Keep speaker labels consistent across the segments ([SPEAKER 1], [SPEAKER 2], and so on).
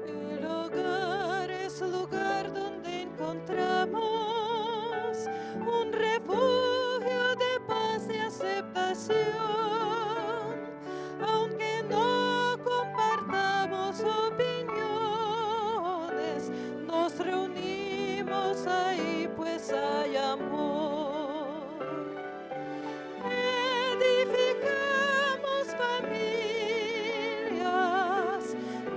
[SPEAKER 1] El hogar es lugar donde encontramos un refugio de paz y aceptación. Aunque no compartamos opiniones, nos reunimos ahí pues hay amor. Edificamos familias,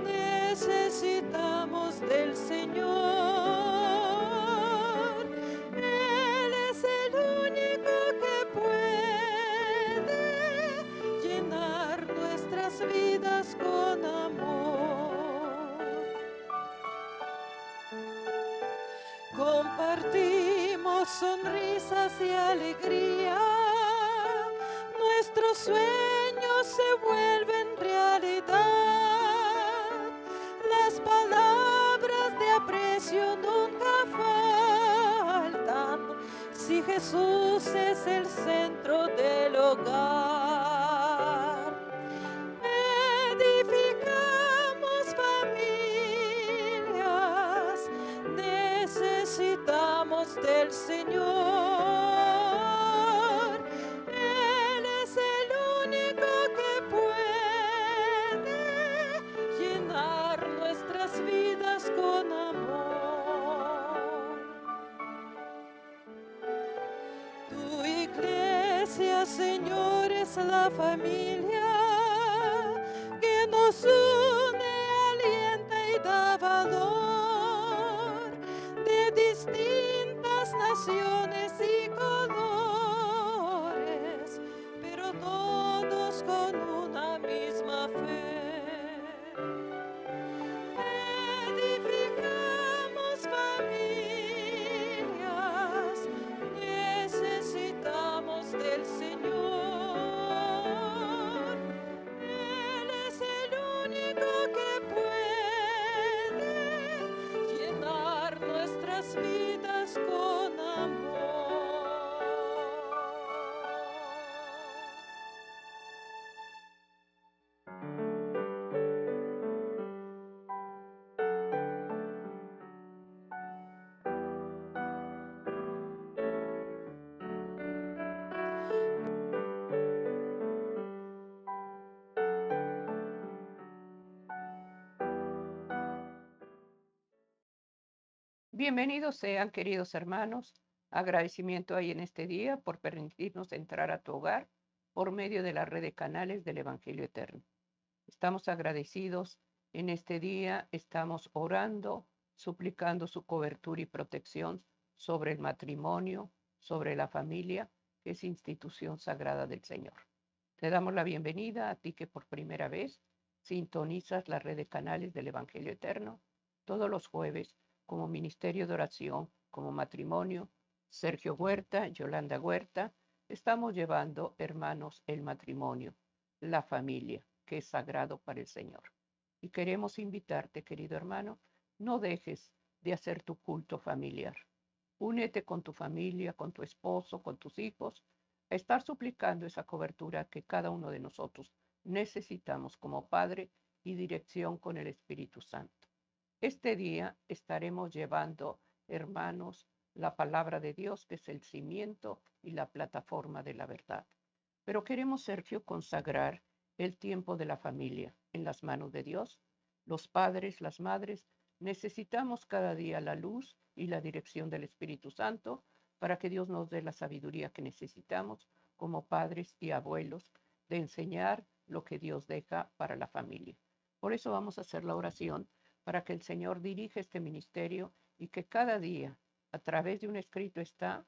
[SPEAKER 1] necesitamos del Señor. Él es el único que puede llenar nuestras vidas con amor. Compartimos sonrisas y alegría, nuestros sueños se vuelven realidad, las palabras de aprecio nunca faltan, si Jesús es el centro del hogar. Edificamos familias, necesitamos del Señor. Él es el único que puede llenar nuestras vidas con amor. Tu iglesia, Señor, es la familia que nos une, alienta y da valor, de distintas naciones y colores, pero todos con una misma fe. Edificamos familias, necesitamos del Señor. Él es el único que puede llenar nuestras vidas con amor.
[SPEAKER 2] Bienvenidos sean, queridos hermanos. Agradecimiento hay en este día por permitirnos entrar a tu hogar por medio de la red de canales del Evangelio Eterno. Estamos agradecidos en este día, estamos orando, suplicando su cobertura y protección sobre el matrimonio, sobre la familia, que es institución sagrada del Señor. Te damos la bienvenida a ti que por primera vez sintonizas la red de canales del Evangelio Eterno todos los jueves como ministerio de oración, como matrimonio. Sergio Huerta, Yolanda Huerta, estamos llevando, hermanos, el matrimonio, la familia, que es sagrado para el Señor. Y queremos invitarte, querido hermano, no dejes de hacer tu culto familiar. Únete con tu familia, con tu esposo, con tus hijos, a estar suplicando esa cobertura que cada uno de nosotros necesitamos como Padre y dirección con el Espíritu Santo. Este día estaremos llevando, hermanos, la palabra de Dios, que es el cimiento y la plataforma de la verdad. Pero queremos, Sergio, consagrar el tiempo de la familia en las manos de Dios. Los padres, las madres, necesitamos cada día la luz y la dirección del Espíritu Santo para que Dios nos dé la sabiduría que necesitamos como padres y abuelos de enseñar lo que Dios deja para la familia. Por eso vamos a hacer la oración para que el Señor dirija este ministerio y que cada día, a través de un escrito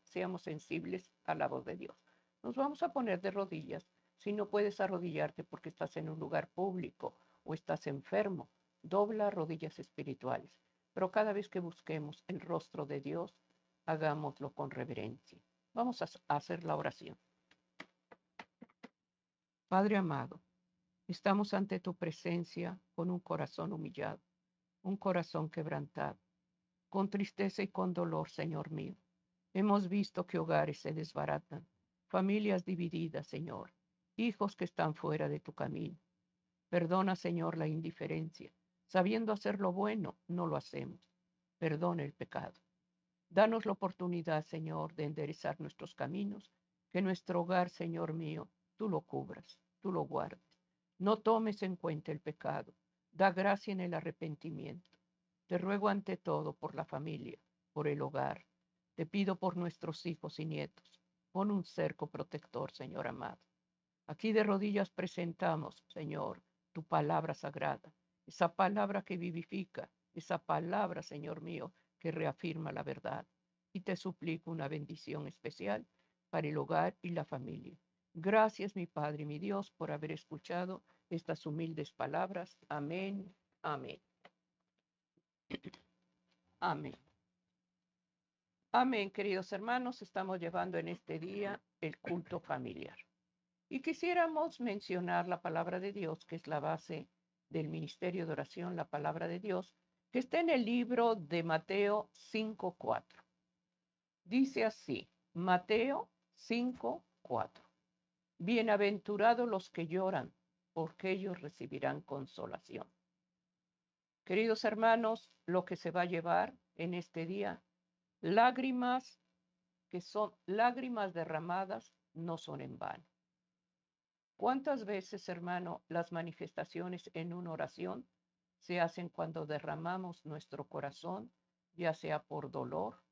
[SPEAKER 2] seamos sensibles a la voz de Dios. Nos vamos a poner de rodillas. Si no puedes arrodillarte porque estás en un lugar público o estás enfermo, dobla rodillas espirituales. Pero cada vez que busquemos el rostro de Dios, hagámoslo con reverencia. Vamos a hacer la oración. Padre amado, estamos ante tu presencia con un corazón humillado, un corazón quebrantado. con tristeza y con dolor, Señor mío. Hemos visto que hogares se desbaratan, familias divididas, Señor, hijos que están fuera de tu camino. Perdona, Señor, la indiferencia. Sabiendo hacer lo bueno, no lo hacemos. Perdona el pecado. Danos la oportunidad, Señor, de enderezar nuestros caminos, que nuestro hogar, Señor mío, tú lo cubras, tú lo guardes. No tomes en cuenta el pecado. Da gracia en el arrepentimiento. Te ruego ante todo por la familia, por el hogar. Te pido por nuestros hijos y nietos. Pon un cerco protector, Señor amado. Aquí de rodillas presentamos, Señor, tu palabra sagrada, esa palabra que vivifica, esa palabra, Señor mío, que reafirma la verdad. Y te suplico una bendición especial para el hogar y la familia. Gracias, mi Padre y mi Dios, por haber escuchado estas humildes palabras. Amén, amén, amén. Amén, queridos hermanos, estamos llevando en este día el culto familiar. Y quisiéramos mencionar la palabra de Dios, que es la base del ministerio de oración, la palabra de Dios, que está en el libro de Mateo 5:4. Dice así, Mateo 5:4. Bienaventurados los que lloran, porque ellos recibirán consolación. Queridos hermanos, lo que se va a llevar en este día, lágrimas que son lágrimas derramadas, no son en vano. ¿Cuántas veces, hermano, las manifestaciones en una oración se hacen cuando derramamos nuestro corazón, ya sea por dolor,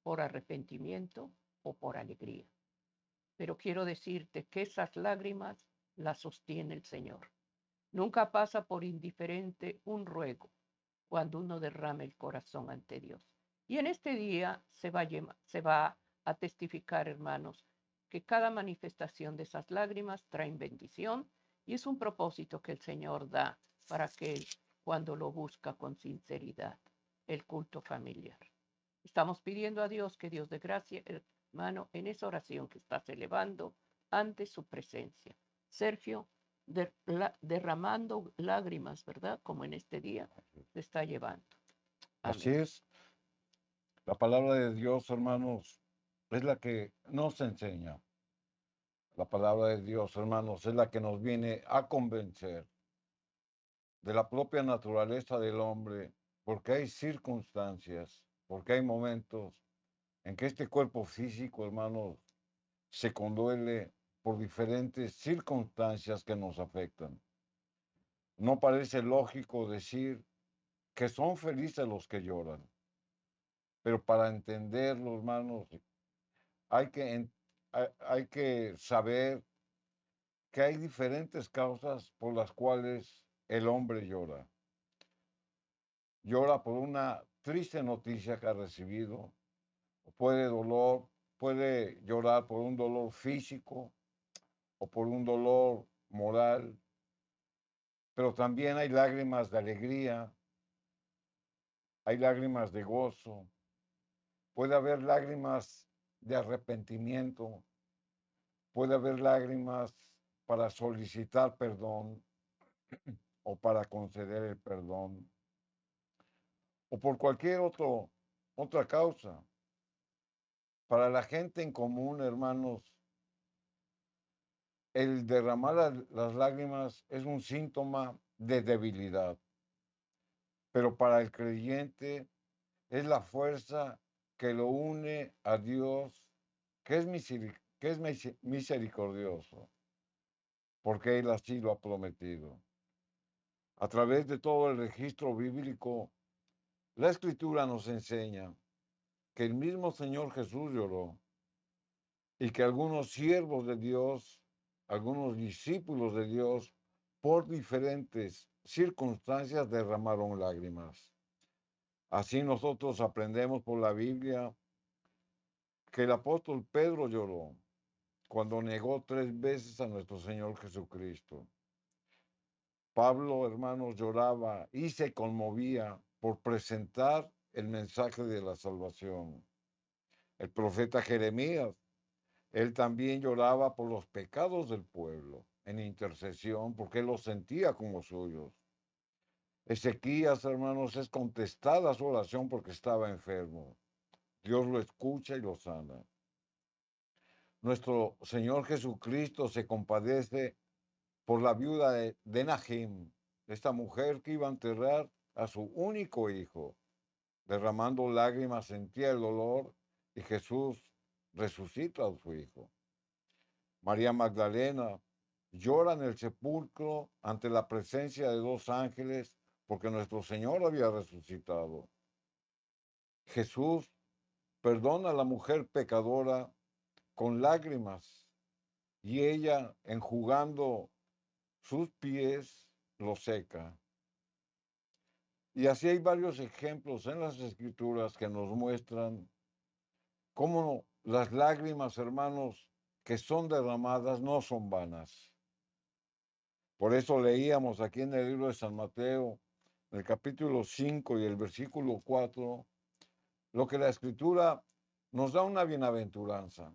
[SPEAKER 2] por arrepentimiento o por alegría? Pero quiero decirte que esas lágrimas las sostiene el Señor. Nunca pasa por indiferente un ruego cuando uno derrama el corazón ante Dios. Y en este día se va a testificar, hermanos, que cada manifestación de esas lágrimas trae bendición y es un propósito que el Señor da para que cuando lo busca con sinceridad, el culto familiar. Estamos pidiendo a Dios que Dios dé gracia, hermano, en esa oración que estás elevando ante su presencia. Sergio, derramando lágrimas, ¿verdad? Como en este día se está llevando.
[SPEAKER 3] Así
[SPEAKER 2] Amén.
[SPEAKER 3] es. La palabra de Dios, hermanos, es la que nos enseña. La palabra de Dios, hermanos, es la que nos viene a convencer de la propia naturaleza del hombre, porque hay circunstancias, porque hay momentos en que este cuerpo físico, hermanos, se conduele por diferentes circunstancias que nos afectan. No parece lógico decir que son felices los que lloran, pero para entenderlo, hermanos, hay que saber que hay diferentes causas por las cuales el hombre llora. Llora por una triste noticia que ha recibido, puede llorar por un dolor físico o por un dolor moral, pero también hay lágrimas de alegría, hay lágrimas de gozo, puede haber lágrimas de arrepentimiento, puede haber lágrimas para solicitar perdón o para conceder el perdón o por cualquier otra causa. Para la gente en común, hermanos, el derramar las lágrimas es un síntoma de debilidad, pero para el creyente es la fuerza que lo une a Dios, que es misericordioso, porque Él así lo ha prometido. A través de todo el registro bíblico, la Escritura nos enseña que el mismo Señor Jesús lloró y que algunos siervos de Dios, algunos discípulos de Dios, por diferentes circunstancias derramaron lágrimas. Así nosotros aprendemos por la Biblia que el apóstol Pedro lloró cuando negó 3 veces a nuestro Señor Jesucristo. Pablo, hermanos, lloraba y se conmovía por presentar el mensaje de la salvación. El profeta Jeremías, él también lloraba por los pecados del pueblo en intercesión porque él los sentía como suyos. Ezequías, hermanos, es contestada su oración porque estaba enfermo. Dios lo escucha y lo sana. Nuestro Señor Jesucristo se compadece por la viuda de Nahim, esta mujer que iba a enterrar a su único hijo. Derramando lágrimas sentía el dolor y Jesús resucita a su hijo. María Magdalena llora en el sepulcro ante la presencia de dos ángeles porque nuestro Señor había resucitado. Jesús perdona a la mujer pecadora con lágrimas y ella, enjugando sus pies, lo seca. Y así hay varios ejemplos en las Escrituras que nos muestran cómo las lágrimas, hermanos, que son derramadas no son vanas. Por eso leíamos aquí en el libro de San Mateo, en el capítulo 5 y el versículo 4, lo que la Escritura nos da una bienaventuranza.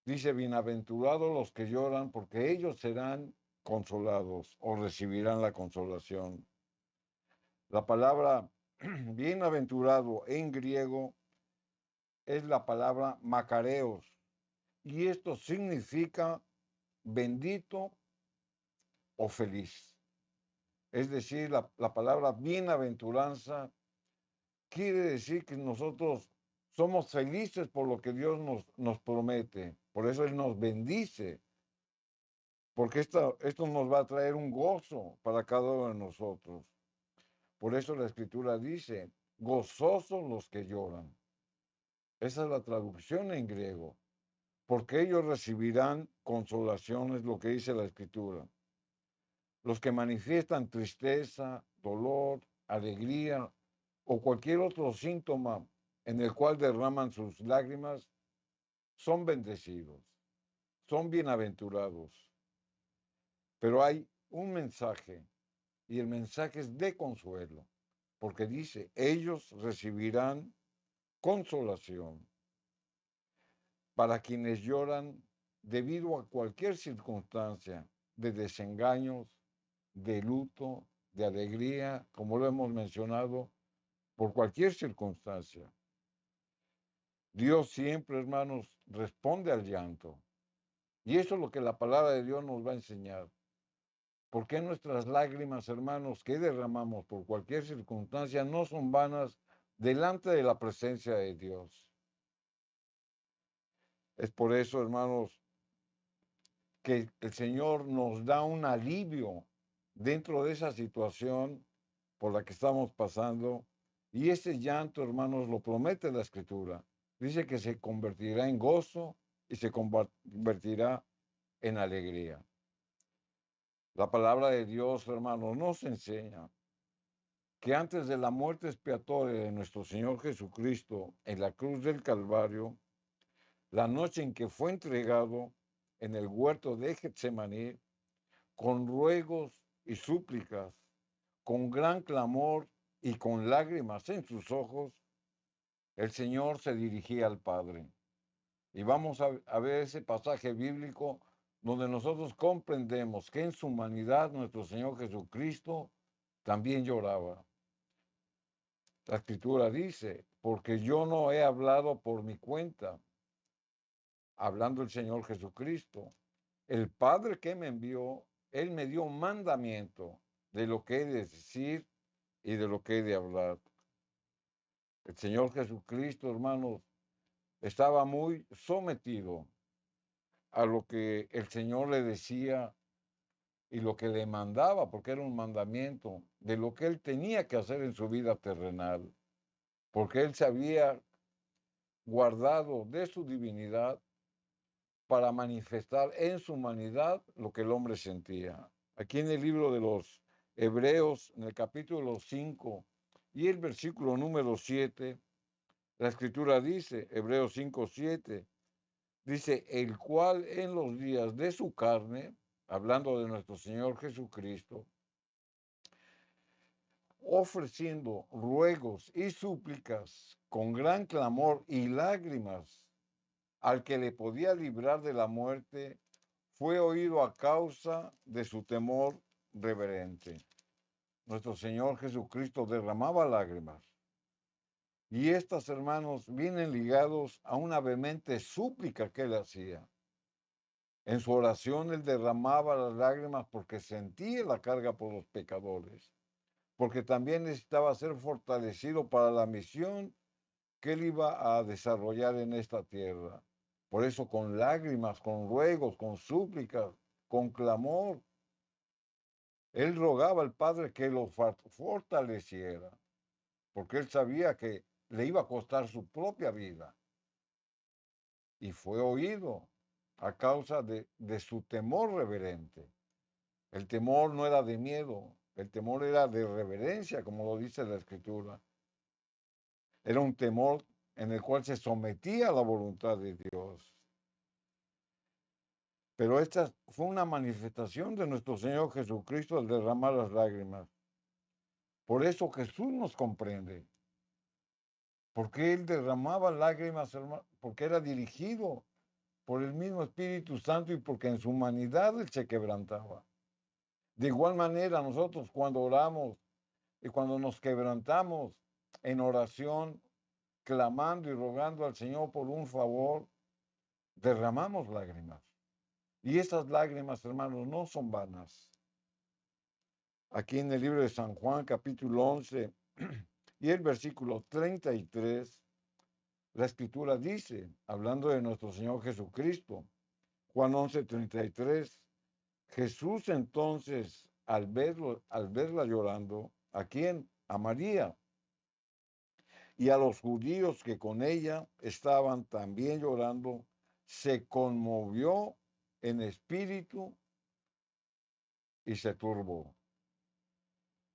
[SPEAKER 3] Dice, bienaventurados los que lloran, porque ellos serán consolados o recibirán la consolación. La palabra bienaventurado en griego es la palabra macareos, y esto significa bendito o feliz. Es decir, la palabra bienaventuranza quiere decir que nosotros somos felices por lo que Dios nos promete. Por eso Él nos bendice, porque esto nos va a traer un gozo para cada uno de nosotros. Por eso la Escritura dice, gozosos los que lloran. Esa es la traducción en griego, porque ellos recibirán consolación, es lo que dice la Escritura. Los que manifiestan tristeza, dolor, alegría o cualquier otro síntoma en el cual derraman sus lágrimas, son bendecidos, son bienaventurados. Pero hay un mensaje, y el mensaje es de consuelo, porque dice, ellos recibirán consolación. Para quienes lloran debido a cualquier circunstancia de desengaños, de luto, de alegría, como lo hemos mencionado, por cualquier circunstancia. Dios siempre, hermanos, responde al llanto. Y eso es lo que la palabra de Dios nos va a enseñar. ¿Por qué nuestras lágrimas, hermanos, que derramamos por cualquier circunstancia no son vanas delante de la presencia de Dios? Es por eso, hermanos, que el Señor nos da un alivio dentro de esa situación por la que estamos pasando. Y ese llanto, hermanos, lo promete la Escritura. Dice que se convertirá en gozo y se convertirá en alegría. La palabra de Dios, hermanos, nos enseña que antes de la muerte expiatoria de nuestro Señor Jesucristo en la cruz del Calvario, la noche en que fue entregado en el huerto de Getsemaní, con ruegos y súplicas, con gran clamor y con lágrimas en sus ojos, el Señor se dirigía al Padre. Y vamos a ver ese pasaje bíblico donde nosotros comprendemos que en su humanidad nuestro Señor Jesucristo también lloraba. La Escritura dice, porque yo no he hablado por mi cuenta, hablando el Señor Jesucristo. El Padre que me envió, Él me dio un mandamiento de lo que he de decir y de lo que he de hablar. El Señor Jesucristo, hermanos, estaba muy sometido a lo que el Señor le decía y lo que le mandaba, porque era un mandamiento de lo que Él tenía que hacer en su vida terrenal, porque Él se había guardado de su divinidad para manifestar en su humanidad lo que el hombre sentía. Aquí en el libro de los Hebreos, en el capítulo 5 y el versículo número 7, la Escritura dice, Hebreos 5, 7, dice, el cual en los días de su carne, hablando de nuestro Señor Jesucristo, ofreciendo ruegos y súplicas con gran clamor y lágrimas al que le podía librar de la muerte, fue oído a causa de su temor reverente. nuestro Señor Jesucristo derramaba lágrimas. Y estas, hermanos, vienen ligados a una vehemente súplica que él hacía. En su oración él derramaba las lágrimas porque sentía la carga por los pecadores, porque también necesitaba ser fortalecido para la misión que él iba a desarrollar en esta tierra. Por eso con lágrimas, con ruegos, con súplicas, con clamor, él rogaba al Padre que lo fortaleciera, porque él sabía que le iba a costar su propia vida. Y fue oído a causa de su temor reverente. El temor no era de miedo, el temor era de reverencia, como lo dice la Escritura. Era un temor en el cual se sometía a la voluntad de Dios. Pero esta fue una manifestación de nuestro Señor Jesucristo al derramar las lágrimas. Por eso Jesús nos comprende. Porque Él derramaba lágrimas, hermano, porque era dirigido por el mismo Espíritu Santo y porque en su humanidad Él se quebrantaba. De igual manera, nosotros cuando oramos y cuando nos quebrantamos en oración, clamando y rogando al Señor por un favor, derramamos lágrimas. Y esas lágrimas, hermanos, no son vanas. Aquí en el libro de San Juan, capítulo 11, y el versículo 33, la Escritura dice, hablando de nuestro Señor Jesucristo, Juan 11, 33, Jesús entonces, al verla llorando, ¿a quién? A María. Y a los judíos que con ella estaban también llorando, se conmovió en espíritu y se turbó.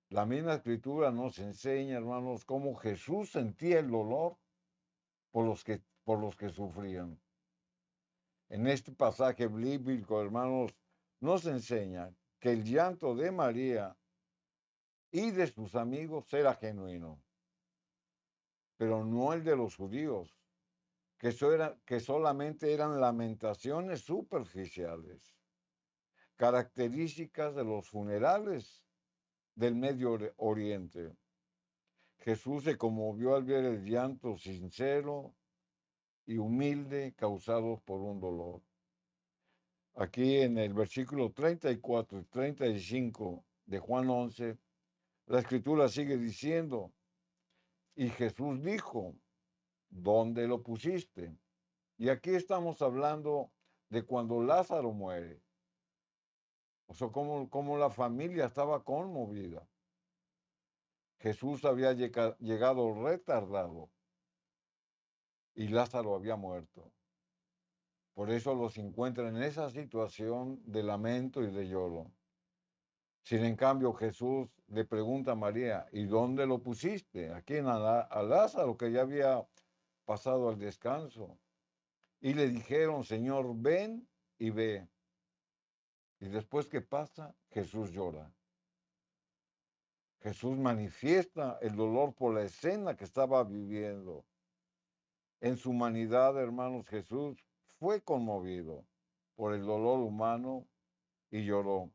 [SPEAKER 3] La misma Escritura nos enseña, hermanos, cómo Jesús sentía el dolor por los que sufrían. En este pasaje bíblico, hermanos, nos enseña que el llanto de María y de sus amigos era genuino, pero no el de los judíos, que solamente eran lamentaciones superficiales, características de los funerales del Medio Oriente. Jesús se conmovió al ver el llanto sincero y humilde causados por un dolor. Aquí en el versículo 34 y 35 de Juan 11, la Escritura sigue diciendo, y Jesús dijo, ¿dónde lo pusiste? Y aquí estamos hablando de cuando Lázaro muere. O sea, como la familia estaba conmovida. Jesús había llegado retardado y Lázaro había muerto. Por eso los encuentra en esa situación de lamento y de lloro. Sin en cambio, Jesús le pregunta a María, ¿y dónde lo pusiste? ¿A quién? A Lázaro, que ya había pasado al descanso. Y le dijeron, Señor, ven y ve. Y después que pasa, Jesús llora. Jesús manifiesta el dolor por la escena que estaba viviendo. En su humanidad, hermanos, Jesús fue conmovido por el dolor humano y lloró.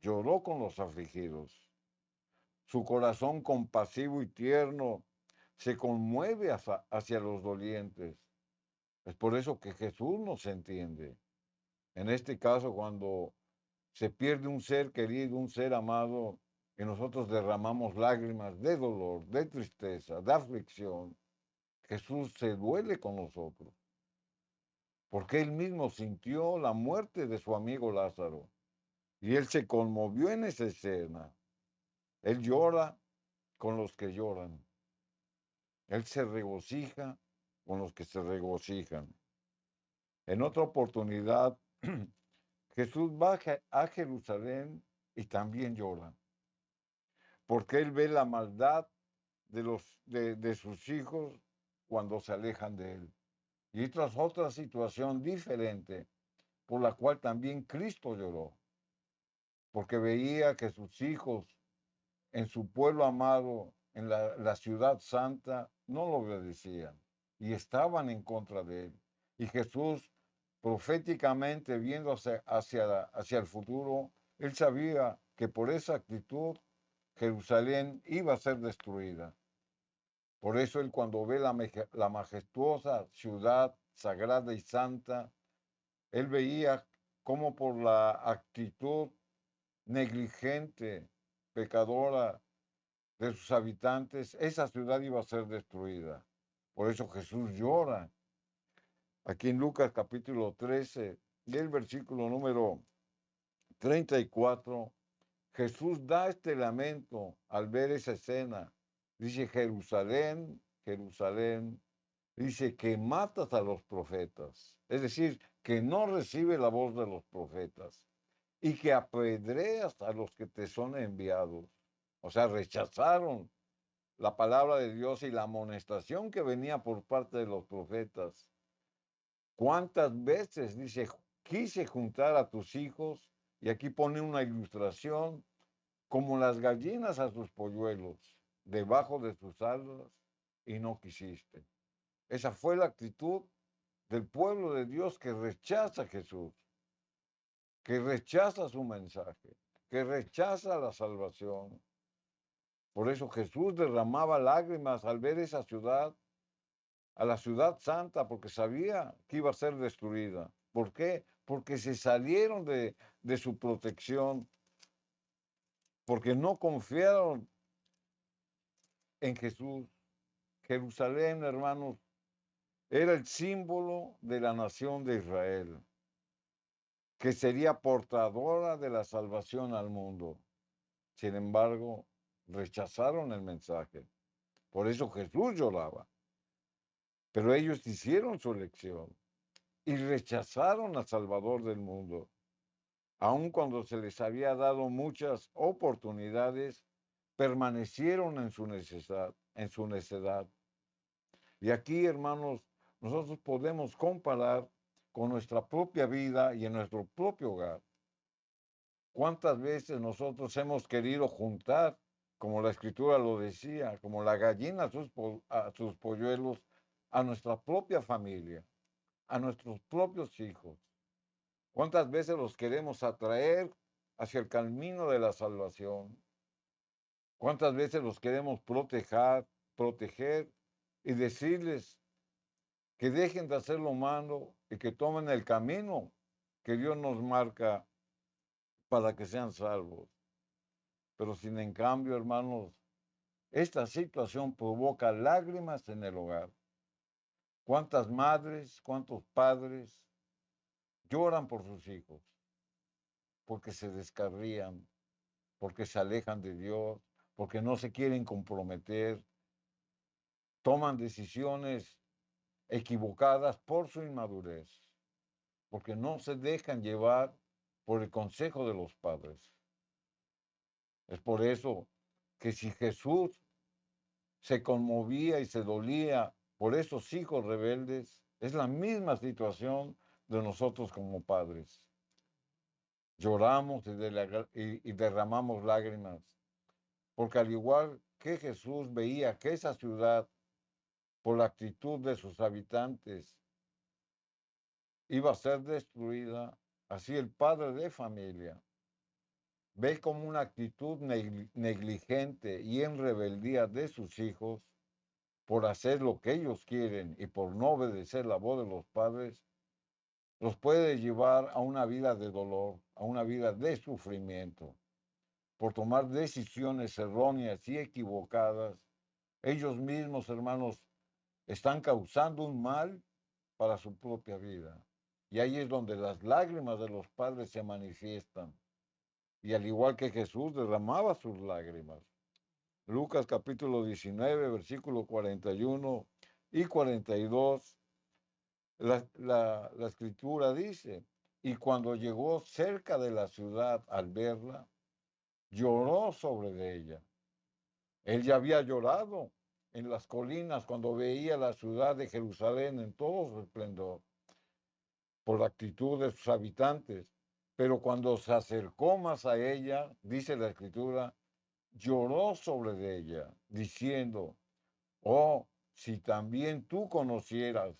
[SPEAKER 3] Lloró con los afligidos. Su corazón compasivo y tierno se conmueve hacia los dolientes. Es por eso que Jesús nos entiende. En este caso, cuando se pierde un ser querido, un ser amado, y nosotros derramamos lágrimas de dolor, de tristeza, de aflicción, Jesús se duele con nosotros, porque él mismo sintió la muerte de su amigo Lázaro, y él se conmovió en esa escena. Él llora con los que lloran. Él se regocija con los que se regocijan. En otra oportunidad, Jesús va a Jerusalén y también llora, porque él ve la maldad de sus hijos cuando se alejan de él. Y tras otra situación diferente, por la cual también Cristo lloró, porque veía que sus hijos en su pueblo amado, en la ciudad santa, no lo obedecían y estaban en contra de él. Y Jesús, proféticamente viendo hacia el futuro, él sabía que por esa actitud Jerusalén iba a ser destruida. Por eso él, cuando ve la majestuosa ciudad sagrada y santa, él veía cómo por la actitud negligente, pecadora de sus habitantes, esa ciudad iba a ser destruida. Por eso Jesús llora. Aquí en Lucas capítulo 13, y el versículo número 34, Jesús da este lamento al ver esa escena. Dice, Jerusalén, Jerusalén, dice que matas a los profetas. Es decir, que no recibe la voz de los profetas y que apedreas a los que te son enviados. O sea, rechazaron la palabra de Dios y la amonestación que venía por parte de los profetas. ¿Cuántas veces, dice, quise juntar a tus hijos? Y aquí pone una ilustración, como las gallinas a sus polluelos, debajo de sus alas, y no quisiste. Esa fue la actitud del pueblo de Dios que rechaza a Jesús, que rechaza su mensaje, que rechaza la salvación. Por eso Jesús derramaba lágrimas al ver esa ciudad, a la ciudad santa, porque sabía que iba a ser destruida. ¿Por qué? Porque se salieron de su protección, porque no confiaron en Jesús. Jerusalén, hermanos, era el símbolo de la nación de Israel, que sería portadora de la salvación al mundo. Sin embargo, rechazaron el mensaje. Por eso Jesús lloraba. Pero ellos hicieron su elección y rechazaron al Salvador del mundo. Aun cuando se les había dado muchas oportunidades, permanecieron en su necedad. Y aquí, hermanos, nosotros podemos comparar con nuestra propia vida y en nuestro propio hogar. ¿Cuántas veces nosotros hemos querido juntar, como la Escritura lo decía, como la gallina a sus polluelos, a nuestra propia familia, a nuestros propios hijos? ¿Cuántas veces los queremos atraer hacia el camino de la salvación? ¿Cuántas veces los queremos proteger y decirles que dejen de hacer lo malo y que tomen el camino que Dios nos marca para que sean salvos? Pero sin en cambio, hermanos, esta situación provoca lágrimas en el hogar. ¿Cuántas madres, cuántos padres lloran por sus hijos? Porque se descarrían, porque se alejan de Dios, porque no se quieren comprometer, toman decisiones equivocadas por su inmadurez, porque no se dejan llevar por el consejo de los padres. Es por eso que si Jesús se conmovía y se dolía por esos hijos rebeldes, es la misma situación de nosotros como padres. Lloramos y derramamos lágrimas, porque al igual que Jesús veía que esa ciudad, por la actitud de sus habitantes, iba a ser destruida, así el padre de familia ve como una actitud negligente y en rebeldía de sus hijos por hacer lo que ellos quieren y por no obedecer la voz de los padres, los puede llevar a una vida de dolor, a una vida de sufrimiento. Por tomar decisiones erróneas y equivocadas, ellos mismos, hermanos, están causando un mal para su propia vida. Y ahí es donde las lágrimas de los padres se manifiestan. Y al igual que Jesús derramaba sus lágrimas. Lucas capítulo 19, versículo 41 y 42, la escritura dice, y cuando llegó cerca de la ciudad al verla, lloró sobre ella. Él ya había llorado en las colinas cuando veía la ciudad de Jerusalén en todo su esplendor, por la actitud de sus habitantes. Pero cuando se acercó más a ella, dice la escritura, lloró sobre ella, diciendo, oh, si también tú conocieras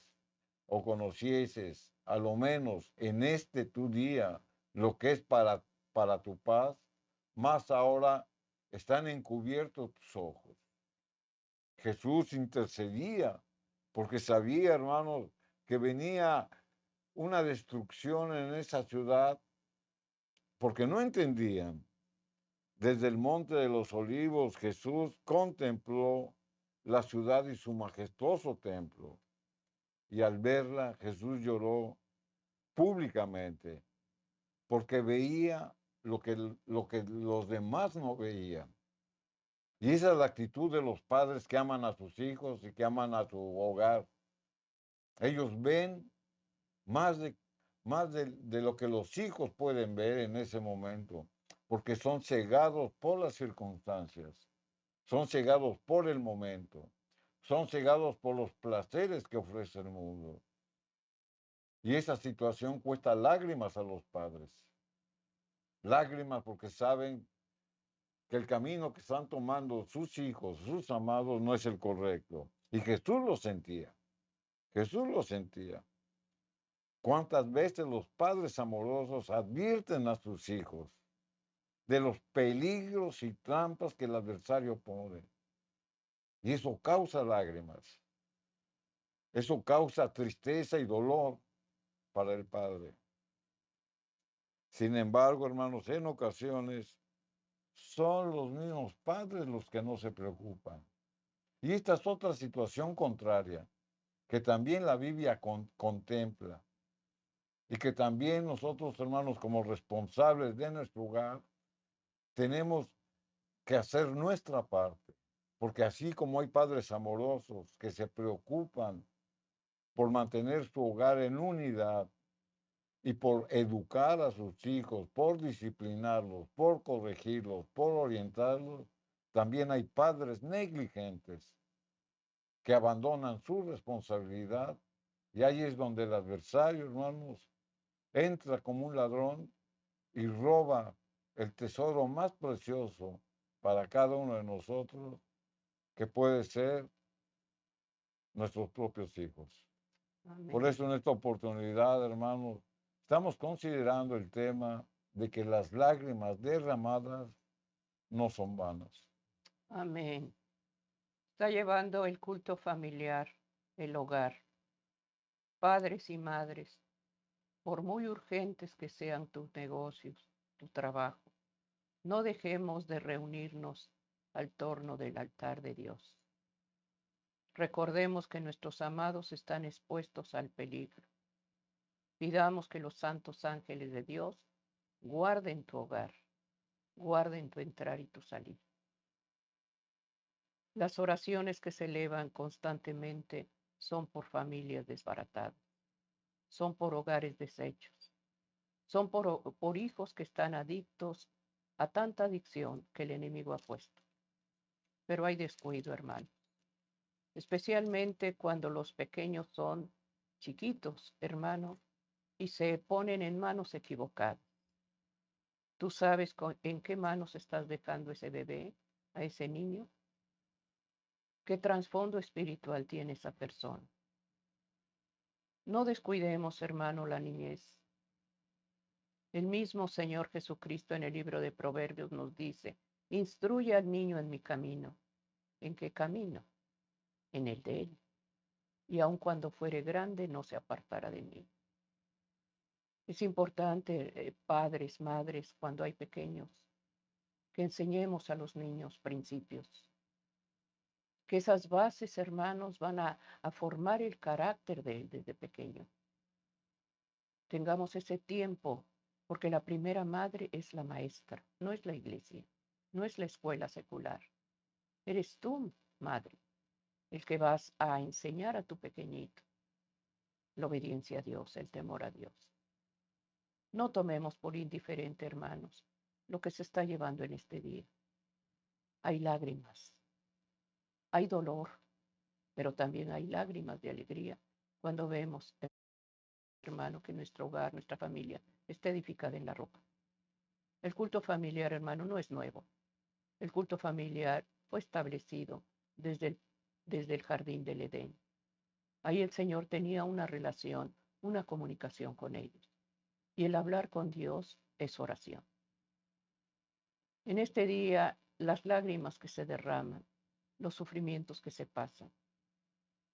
[SPEAKER 3] o conocieses, a lo menos en este tu día, lo que es para tu paz, más ahora están encubiertos tus ojos. Jesús intercedía porque sabía, hermanos, que venía una destrucción en esa ciudad, porque no entendían. Desde el monte de los olivos, Jesús contempló la ciudad y su majestuoso templo. Y al verla, Jesús lloró públicamente, porque veía lo que los demás no veían. Y esa es la actitud de los padres que aman a sus hijos y que aman a su hogar. Ellos ven más de lo que los hijos pueden ver en ese momento, porque son cegados por las circunstancias, son cegados por el momento, son cegados por los placeres que ofrece el mundo. Y esa situación cuesta lágrimas a los padres, lágrimas porque saben que el camino que están tomando sus hijos, sus amados, no es el correcto. Y Jesús lo sentía, Jesús lo sentía. ¿Cuántas veces los padres amorosos advierten a sus hijos de los peligros y trampas que el adversario pone? Y eso causa lágrimas, eso causa tristeza y dolor para el padre. Sin embargo, hermanos, en ocasiones son los mismos padres los que no se preocupan. Y esta es otra situación contraria, que también la Biblia contempla. Y que también nosotros, hermanos, como responsables de nuestro hogar, tenemos que hacer nuestra parte. Porque así como hay padres amorosos que se preocupan por mantener su hogar en unidad y por educar a sus hijos, por disciplinarlos, por corregirlos, por orientarlos, también hay padres negligentes que abandonan su responsabilidad. Y ahí es donde el adversario, hermanos, entra como un ladrón y roba el tesoro más precioso para cada uno de nosotros, que puede ser nuestros propios hijos. Por
[SPEAKER 2] Amén.
[SPEAKER 3] eso en esta oportunidad, hermanos, estamos considerando el tema de que las lágrimas derramadas no son vanas.
[SPEAKER 2] Amén. Está llevando el culto familiar, el hogar. Padres y madres, por muy urgentes que sean tus negocios, tu trabajo, no dejemos de reunirnos al torno del altar de Dios. Recordemos que nuestros amados están expuestos al peligro. Pidamos que los santos ángeles de Dios guarden tu hogar, guarden tu entrar y tu salir. Las oraciones que se elevan constantemente son por familias desbaratadas, son por hogares deshechos, son por hijos que están adictos a tanta adicción que el enemigo ha puesto. Pero hay descuido, hermano, especialmente cuando los pequeños son chiquitos, hermano, y se ponen en manos equivocadas. ¿Tú sabes en qué manos estás dejando ese bebé, a ese niño? ¿Qué trasfondo espiritual tiene esa persona? No descuidemos, hermano, la niñez. El mismo Señor Jesucristo en el libro de Proverbios nos dice, instruye al niño en mi camino. ¿En qué camino? En el de él. Y aun cuando fuere grande, no se apartará de mí. Es importante, padres, madres, cuando hay pequeños, que enseñemos a los niños principios. Que esas bases, hermanos, van a formar el carácter de él desde pequeño. Tengamos ese tiempo, porque la primera madre es la maestra, no es la iglesia, no es la escuela secular. Eres tú, madre, el que vas a enseñar a tu pequeñito la obediencia a Dios, el temor a Dios. No tomemos por indiferente, hermanos, lo que se está llevando en este día. Hay lágrimas, hay dolor, pero también hay lágrimas de alegría cuando vemos, hermano, que nuestro hogar, nuestra familia está edificada en la roca. El culto familiar, hermano, no es nuevo. El culto familiar fue establecido desde el jardín del Edén. Ahí el Señor tenía una relación, una comunicación con ellos. Y el hablar con Dios es oración. En este día las lágrimas que se derraman, los sufrimientos que se pasan.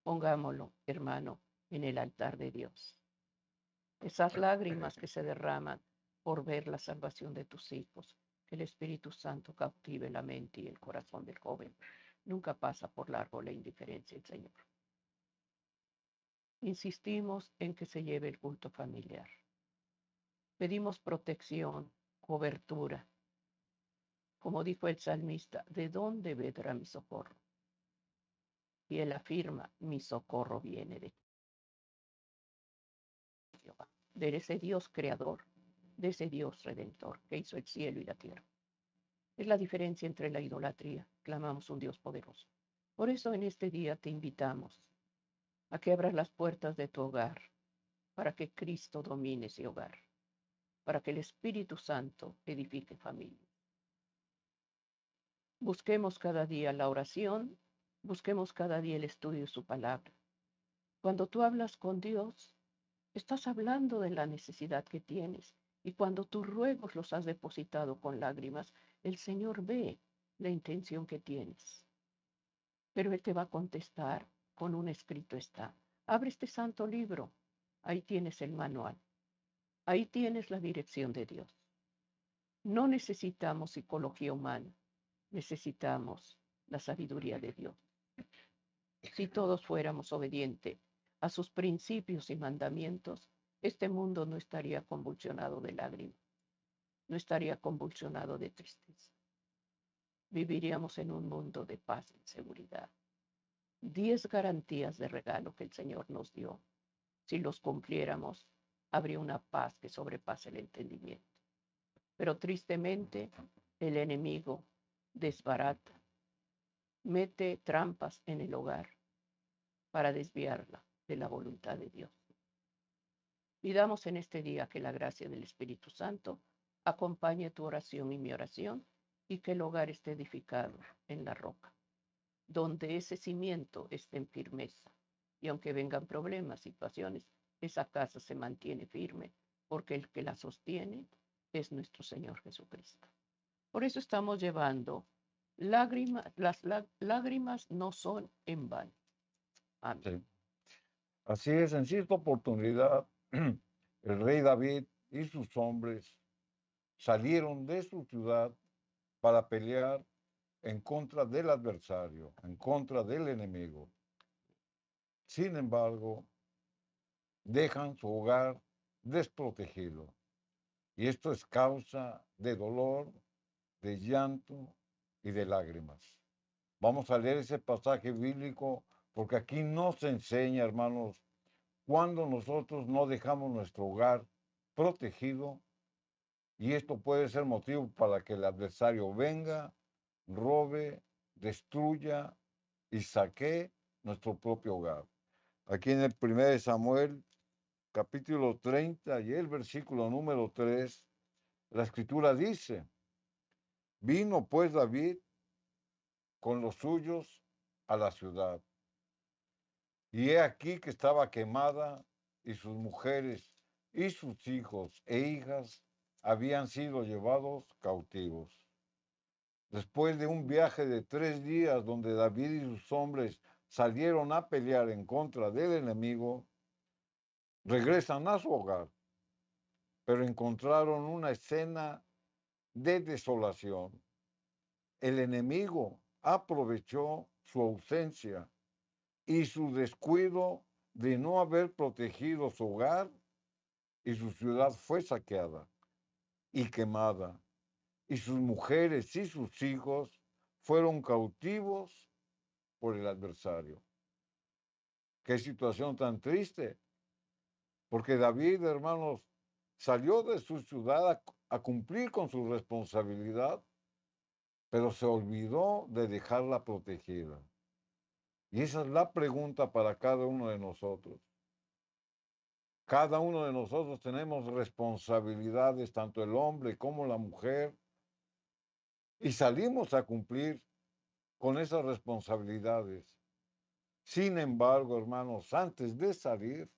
[SPEAKER 2] Pongámoslo, hermano, en el altar de Dios. Esas lágrimas que se derraman por ver la salvación de tus hijos, que el Espíritu Santo cautive la mente y el corazón del joven. Nunca pasa por largo la indiferencia del Señor. Insistimos en que se lleve el culto familiar. Pedimos protección, cobertura. Como dijo el salmista, ¿de dónde vendrá mi socorro? Y él afirma, mi socorro viene de Jehová, de ese Dios creador, de ese Dios redentor que hizo el cielo y la tierra. Es la diferencia entre la idolatría. Clamamos un Dios poderoso. Por eso en este día te invitamos a que abras las puertas de tu hogar para que Cristo domine ese hogar, para que el Espíritu Santo edifique familia. Busquemos cada día la oración, busquemos cada día el estudio de su palabra. Cuando tú hablas con Dios, estás hablando de la necesidad que tienes, y cuando tus ruegos los has depositado con lágrimas, el Señor ve la intención que tienes. Pero Él te va a contestar con un escrito está. Abre este santo libro, ahí tienes el manual, ahí tienes la dirección de Dios. No necesitamos psicología humana, necesitamos la sabiduría de Dios. Si todos fuéramos obedientes a sus principios y mandamientos, este mundo no estaría convulsionado de lágrimas, no estaría convulsionado de tristeza. Viviríamos en un mundo de paz y seguridad. 10 garantías de regalo que el Señor nos dio. Si los cumpliéramos, habría una paz que sobrepasa el entendimiento. Pero tristemente, el enemigo desbarata, mete trampas en el hogar para desviarla de la voluntad de Dios. Pidamos en este día que la gracia del Espíritu Santo acompañe tu oración y mi oración y que el hogar esté edificado en la roca, donde ese cimiento esté en firmeza. Y aunque vengan problemas, situaciones, esa casa se mantiene firme, porque el que la sostiene es nuestro Señor Jesucristo. Por eso estamos llevando lágrimas, las lágrimas no son en vano. Amén.
[SPEAKER 3] Sí. Así es, en cierta oportunidad, el rey David y sus hombres salieron de su ciudad para pelear en contra del adversario, en contra del enemigo. Sin embargo, dejan su hogar desprotegido. Y esto es causa de dolor, de llanto y de lágrimas. Vamos a leer ese pasaje bíblico porque aquí nos enseña, hermanos, cuando nosotros no dejamos nuestro hogar protegido, y esto puede ser motivo para que el adversario venga, robe, destruya y saquee nuestro propio hogar. Aquí en el 1 Samuel, capítulo 30 y el versículo número 3, la escritura dice, vino pues David con los suyos a la ciudad, y he aquí que estaba quemada, y sus mujeres y sus hijos e hijas habían sido llevados cautivos. Después de un viaje de 3 días donde David y sus hombres salieron a pelear en contra del enemigo, regresan a su hogar, pero encontraron una escena de desolación. El enemigo aprovechó su ausencia y su descuido de no haber protegido su hogar, y su ciudad fue saqueada y quemada, y sus mujeres y sus hijos fueron cautivos por el adversario. Qué situación tan triste, porque David, hermanos, salió de su ciudad a cumplir con su responsabilidad, pero se olvidó de dejarla protegida. Y esa es la pregunta para cada uno de nosotros. Cada uno de nosotros tenemos responsabilidades, tanto el hombre como la mujer, y salimos a cumplir con esas responsabilidades. Sin embargo, hermanos, antes de salir,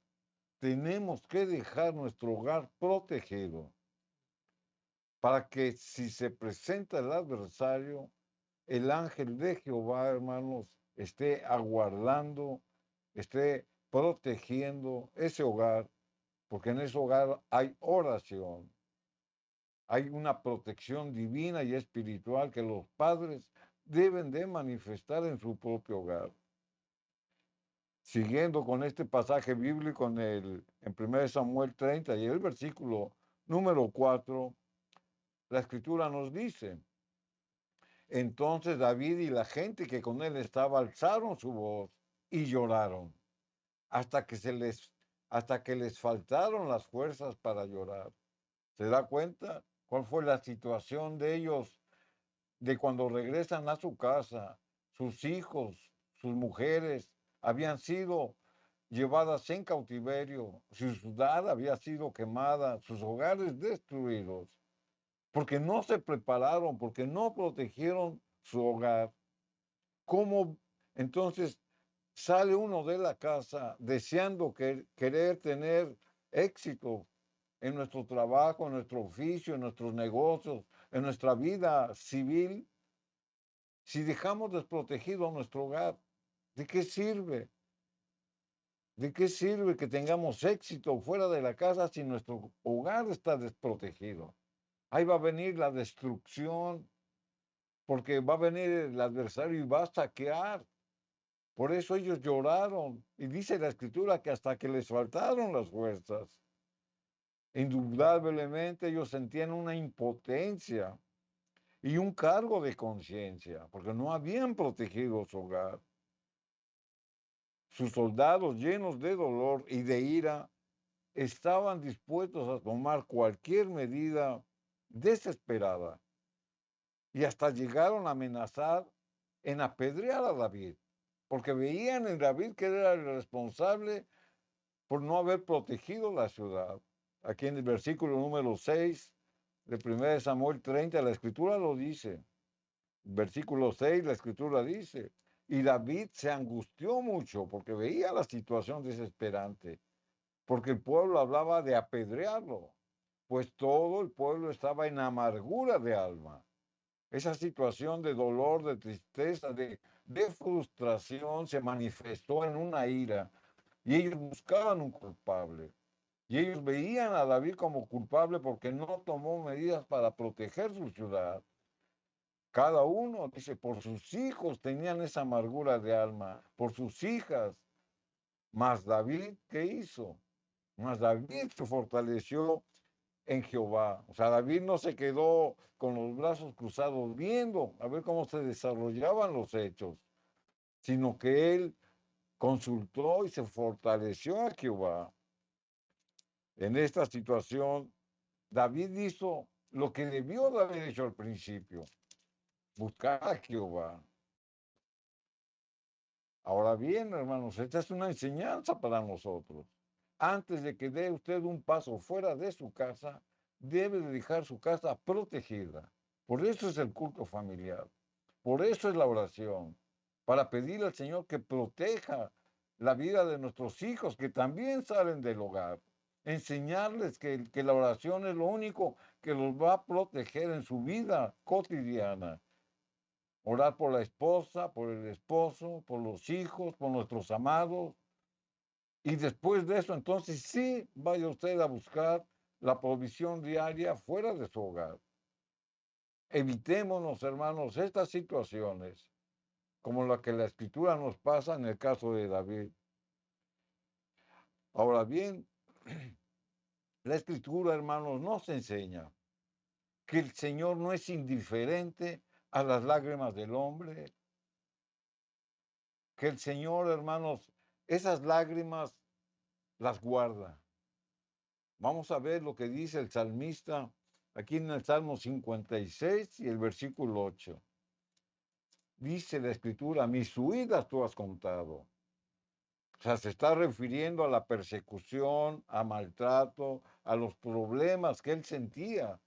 [SPEAKER 3] tenemos que dejar nuestro hogar protegido para que si se presenta el adversario, el ángel de Jehová, hermanos, esté aguardando, esté protegiendo ese hogar, porque en ese hogar hay oración, hay una protección divina y espiritual que los padres deben de manifestar en su propio hogar. Siguiendo con este pasaje bíblico en 1 Samuel 30 y el versículo número 4, la escritura nos dice: entonces David y la gente que con él estaba alzaron su voz y lloraron hasta que hasta que les faltaron las fuerzas para llorar. ¿Se da cuenta cuál fue la situación de ellos de cuando regresan a su casa? Sus hijos, sus mujeres habían sido llevadas en cautiverio, su ciudad había sido quemada, sus hogares destruidos, porque no se prepararon, porque no protegieron su hogar. ¿Cómo entonces sale uno de la casa deseando querer tener éxito en nuestro trabajo, en nuestro oficio, en nuestros negocios, en nuestra vida civil? Si dejamos desprotegido nuestro hogar, ¿de qué sirve? ¿De qué sirve que tengamos éxito fuera de la casa si nuestro hogar está desprotegido? Ahí va a venir la destrucción, porque va a venir el adversario y va a saquear. Por eso ellos lloraron. Y dice la escritura que hasta que les faltaron las fuerzas. Indudablemente ellos sentían una impotencia y un cargo de conciencia, porque no habían protegido su hogar. Sus soldados, llenos de dolor y de ira, estaban dispuestos a tomar cualquier medida desesperada y hasta llegaron a amenazar en apedrear a David, porque veían en David que era el responsable por no haber protegido la ciudad. Aquí en el versículo número 6 de 1 Samuel 30, la escritura lo dice. Versículo 6, la escritura dice: y David se angustió mucho porque veía la situación desesperante, porque el pueblo hablaba de apedrearlo, pues todo el pueblo estaba en amargura de alma. Esa situación de dolor, de tristeza, de frustración se manifestó en una ira, y ellos buscaban un culpable. Y ellos veían a David como culpable porque no tomó medidas para proteger su ciudad. Cada uno, dice, por sus hijos tenían esa amargura de alma, por sus hijas. Mas David, ¿qué hizo? Mas David se fortaleció en Jehová. O sea, David no se quedó con los brazos cruzados viendo a ver cómo se desarrollaban los hechos, sino que él consultó y se fortaleció a Jehová. En esta situación, David hizo lo que debió de haber hecho al principio: buscar a Jehová. Ahora bien, hermanos, esta es una enseñanza para nosotros. Antes de que dé usted un paso fuera de su casa, debe de dejar su casa protegida. Por eso es el culto familiar. Por eso es la oración. Para pedirle al Señor que proteja la vida de nuestros hijos que también salen del hogar. Enseñarles que la oración es lo único que los va a proteger en su vida cotidiana. Orar por la esposa, por el esposo, por los hijos, por nuestros amados. Y después de eso, entonces sí, vaya usted a buscar la provisión diaria fuera de su hogar. Evitémonos, hermanos, estas situaciones, como la que la escritura nos pasa en el caso de David. Ahora bien, la escritura, hermanos, nos enseña que el Señor no es indiferente a las lágrimas del hombre, que el Señor, hermanos, esas lágrimas las guarda. Vamos a ver lo que dice el salmista aquí en el Salmo 56 y el versículo 8. Dice la escritura: mis huidas tú has contado. O sea, se está refiriendo a la persecución, a maltrato, a los problemas que él sentía.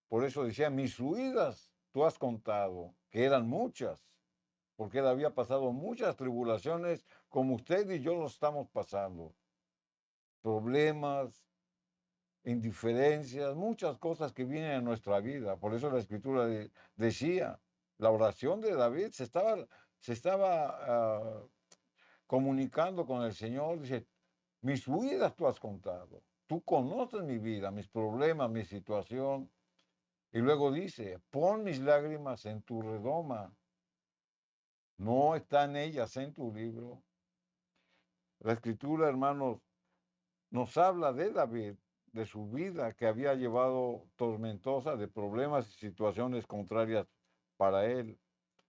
[SPEAKER 3] Por eso decía: mis huidas tú has contado, que eran muchas, porque él había pasado muchas tribulaciones como usted y yo lo estamos pasando. Problemas, indiferencias, muchas cosas que vienen a nuestra vida. Por eso la escritura decía: La oración de David se estaba comunicando con el Señor. Dice, mis huidas tú has contado. Tú conoces mi vida, mis problemas, mi situación. Y luego dice, pon mis lágrimas en tu redoma. No están ellas en tu libro. La escritura, hermanos, nos habla de David, de su vida que había llevado tormentosa, de problemas y situaciones contrarias para él.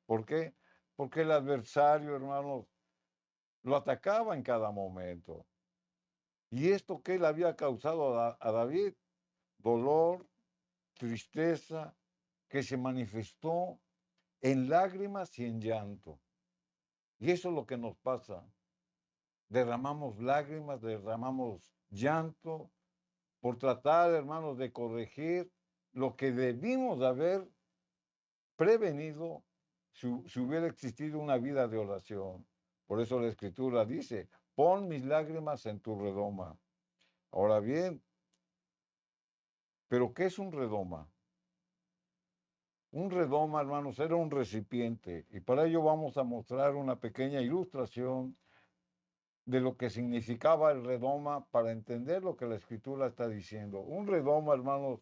[SPEAKER 3] ¿Por qué? Porque el adversario, hermanos, lo atacaba en cada momento. Y esto que él había causado a David, dolor, tristeza, que se manifestó en lágrimas y en llanto. Y eso es lo que nos pasa. Derramamos lágrimas, derramamos llanto por tratar, hermanos, de corregir lo que debimos de haber prevenido si hubiera existido una vida de oración. Por eso la escritura dice, pon mis lágrimas en tu redoma. Ahora bien, ¿pero qué es un redoma? Un redoma, hermanos, era un recipiente y para ello vamos a mostrar una pequeña ilustración de lo que significaba el redoma para entender lo que la escritura está diciendo. Un redoma, hermanos,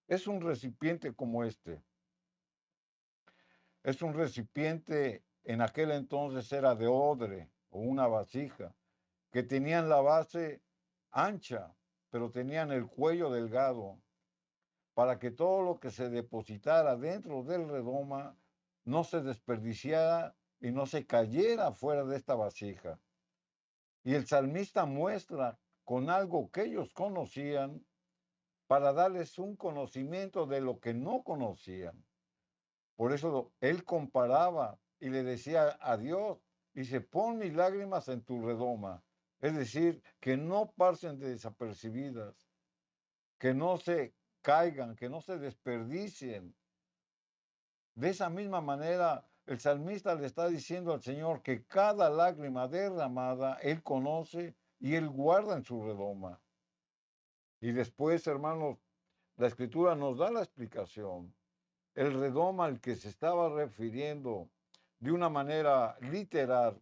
[SPEAKER 3] es un recipiente como este. Es un recipiente, en aquel entonces era de odre o una vasija, que tenían la base ancha, pero tenían el cuello delgado, para que todo lo que se depositara dentro del redoma no se desperdiciara y no se cayera fuera de esta vasija. Y el salmista muestra con algo que ellos conocían para darles un conocimiento de lo que no conocían. Por eso él comparaba y le decía a Dios, dice, pon mis lágrimas en tu redoma. Es decir, que no pasen desapercibidas, que no se caigan, que no se desperdicien. De esa misma manera, el salmista le está diciendo al Señor que cada lágrima derramada, Él conoce y Él guarda en su redoma. Y después, hermanos, la Escritura nos da la explicación. El redoma al que se estaba refiriendo de una manera literal,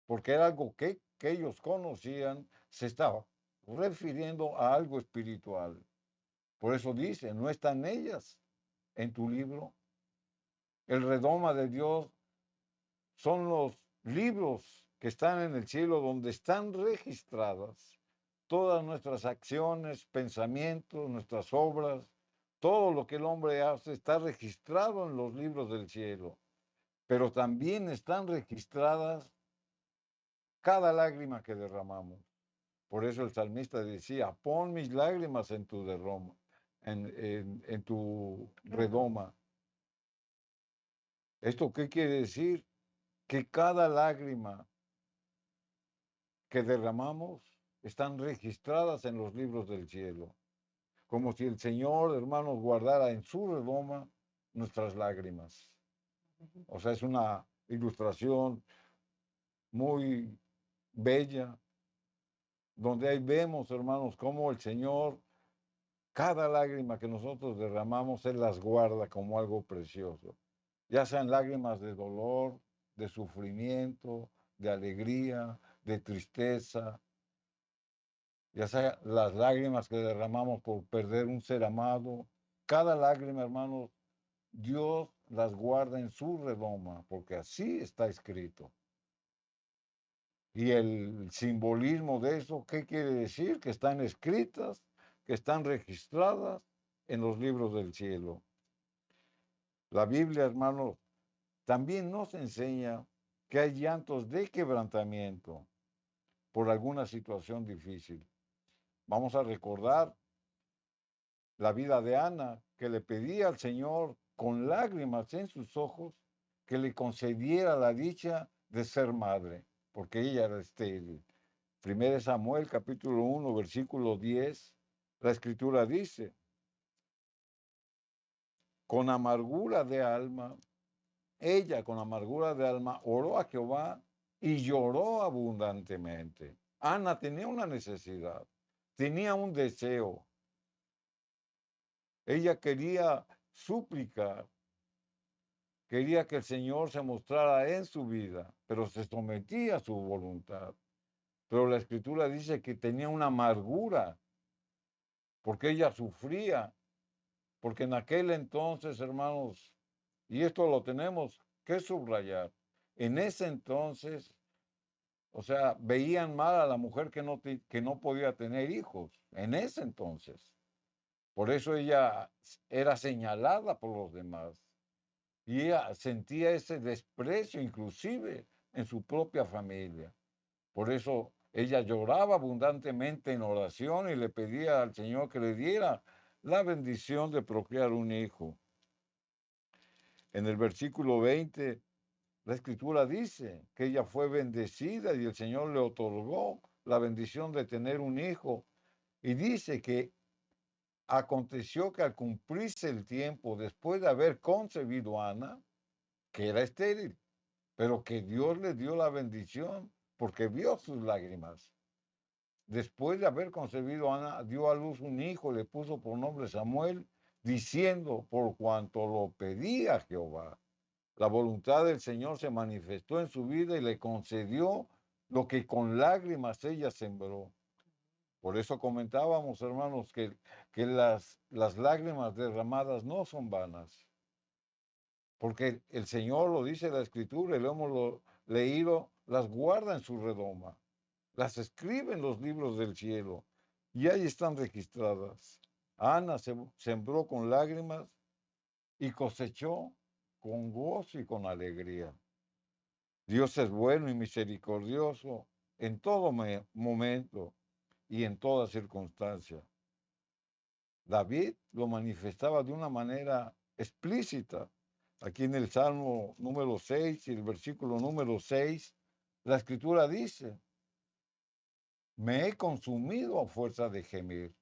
[SPEAKER 3] porque era algo que ellos conocían, se estaba refiriendo a algo espiritual. Por eso dice, no están ellas en tu libro. El redoma de Dios son los libros que están en el cielo donde están registradas todas nuestras acciones, pensamientos, nuestras obras, todo lo que el hombre hace está registrado en los libros del cielo, pero también están registradas cada lágrima que derramamos. Por eso el salmista decía, pon mis lágrimas en tu derroma, en tu redoma. ¿Esto qué quiere decir? Que cada lágrima que derramamos están registradas en los libros del cielo, como si el Señor, hermanos, guardara en su redoma nuestras lágrimas. O sea, es una ilustración muy bella, donde ahí vemos, hermanos, cómo el Señor, cada lágrima que nosotros derramamos, Él las guarda como algo precioso, ya sean lágrimas de dolor, de sufrimiento, de alegría, de tristeza, ya sea las lágrimas que derramamos por perder un ser amado, cada lágrima, hermanos, Dios las guarda en su redoma, porque así está escrito. Y el simbolismo de eso, ¿qué quiere decir? Que están escritas, que están registradas en los libros del cielo. La Biblia, hermanos, también nos enseña que hay llantos de quebrantamiento por alguna situación difícil. Vamos a recordar la vida de Ana, que le pedía al Señor con lágrimas en sus ojos que le concediera la dicha de ser madre, porque ella era estéril. 1 Samuel capítulo 1, versículo 10, la escritura dice, con amargura de alma, ella con amargura de alma oró a Jehová y lloró abundantemente. Ana tenía una necesidad, tenía un deseo. Ella quería suplicar quería que el Señor se mostrara en su vida, pero se sometía a su voluntad. Pero la Escritura dice que tenía una amargura, porque ella sufría, porque en aquel entonces, hermanos, y esto lo tenemos que subrayar, en ese entonces, o sea, veían mal a la mujer que no podía tener hijos, en ese entonces. Por eso ella era señalada por los demás. Y ella sentía ese desprecio inclusive en su propia familia. Por eso ella lloraba abundantemente en oración y le pedía al Señor que le diera la bendición de procrear un hijo. En el versículo 20, la Escritura dice que ella fue bendecida y el Señor le otorgó la bendición de tener un hijo. Y dice que aconteció que al cumplirse el tiempo después de haber concebido a Ana, que era estéril, pero que Dios le dio la bendición porque vio sus lágrimas. Después de haber concebido a Ana, dio a luz un hijo, le puso por nombre Samuel, diciendo, por cuanto lo pedía Jehová. La voluntad del Señor se manifestó en su vida y le concedió lo que con lágrimas ella sembró. Por eso comentábamos, hermanos, que las lágrimas derramadas no son vanas, porque el Señor lo dice en la Escritura y lo hemos leído, las guarda en su redoma, las escribe en los libros del cielo y ahí están registradas. Ana sembró con lágrimas y cosechó con gozo y con alegría. Dios es bueno y misericordioso en todo momento y en toda circunstancia. David lo manifestaba de una manera explícita. Aquí en el Salmo número 6 y el versículo número 6, la Escritura dice, me he consumido a fuerza de gemir.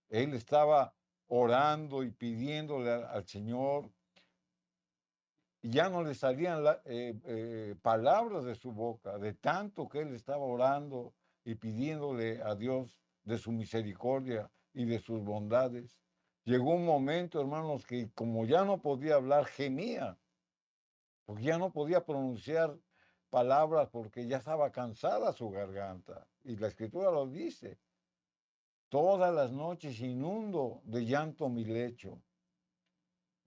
[SPEAKER 3] Él estaba orando y pidiéndole al Señor, y ya no le salían palabras de su boca, de tanto que él estaba orando y pidiéndole a Dios de su misericordia y de sus bondades. Llegó un momento, hermanos, que como ya no podía hablar, gemía, porque ya no podía pronunciar palabras porque ya estaba cansada su garganta. Y la Escritura lo dice, todas las noches inundo de llanto mi lecho,